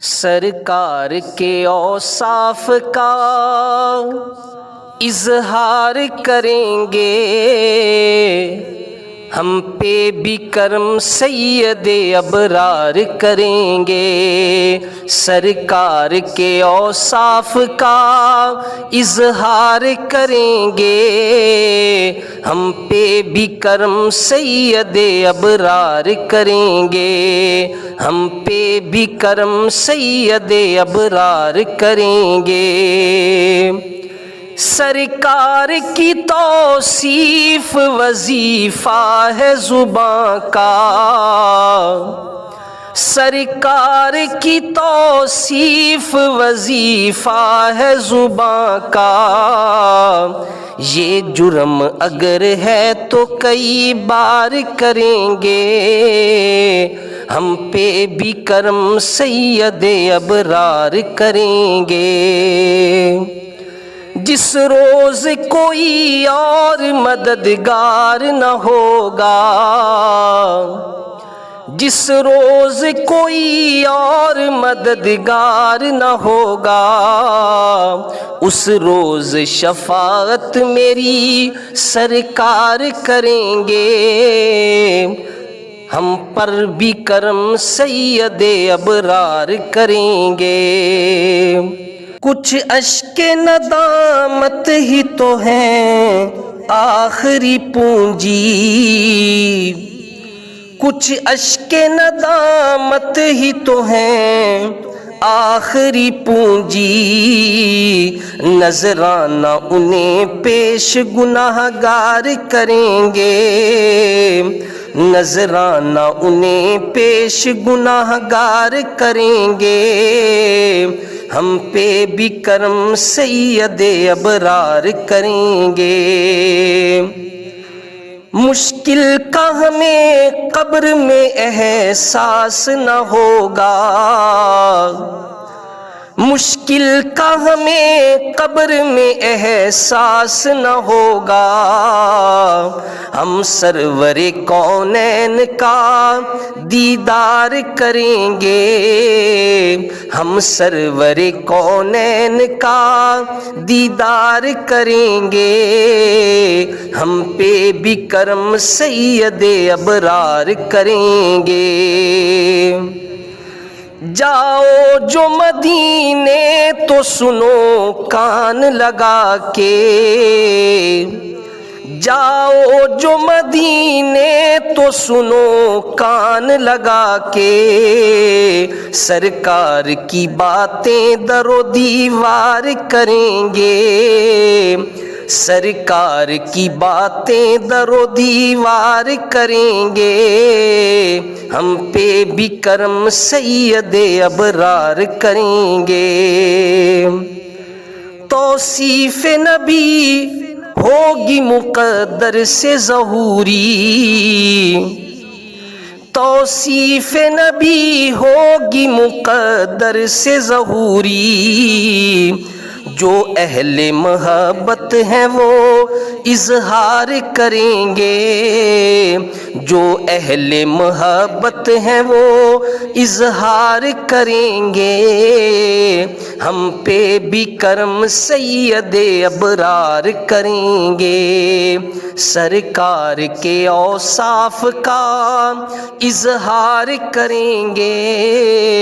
سرکار کے اوصاف کا اظہار کریں گے، ہم پہ بھی کرم سید ابرار کریں گے۔ سرکار کے اوصاف کا اظہار کریں گے، ہم پہ بھی کرم سید ابرار کریں گے، ہم پہ بھی کرم سید ابرار کریں گے۔ سرکار کی توصیف وظیفہ ہے زباں کا، سرکار کی توصیف وظیفہ ہے زباں کا۔ یہ جرم اگر ہے تو کئی بار کریں گے، ہم پہ بھی کرم سید ابرار کریں گے۔ جس روز کوئی اور مددگار نہ ہوگا، جس روز کوئی اور مددگار نہ ہوگا، اس روز شفاعت میری سرکار کریں گے، ہم پر بھی کرم سید ابرار کریں گے۔ کچھ اشک ندامت ہی تو ہیں آخری پونجی، کچھ اشک ندامت ہی تو ہیں آخری پونجی، نذرانہ انہیں پیش گناہ گار کریں گے، نذرانہ انہیں پیش گناہ گار کریں گے، ہم پہ بھی کرم سید ابرار کریں گے۔ مشکل کا ہمیں قبر میں احساس نہ ہوگا، مشکل کا ہمیں قبر میں احساس نہ ہوگا، ہم سرور کونین کا دیدار کریں گے، ہم سرور کونین کا دیدار کریں گے، ہم پہ بھی کرم سید ابرار کریں گے۔ جاؤ جو مدینے تو سنو کان لگا کے، جاؤ جو مدینے تو سنو کان لگا کے، سرکار کی باتیں در و دیوار کریں گے، سرکار کی باتیں در و دیوار کریں گے، ہم پہ بھی کرم سید ابرار کریں گے۔ توصیف نبی ہوگی مقدر سے ظہوری، توصیف نبی ہوگی مقدر سے ظہوری، جو اہل محبت ہیں وہ اظہار کریں گے، جو اہل محبت ہیں وہ اظہار کریں گے، ہم پہ بھی کرم سید ابرار کریں گے۔ سرکار کے اوصاف کا اظہار کریں گے،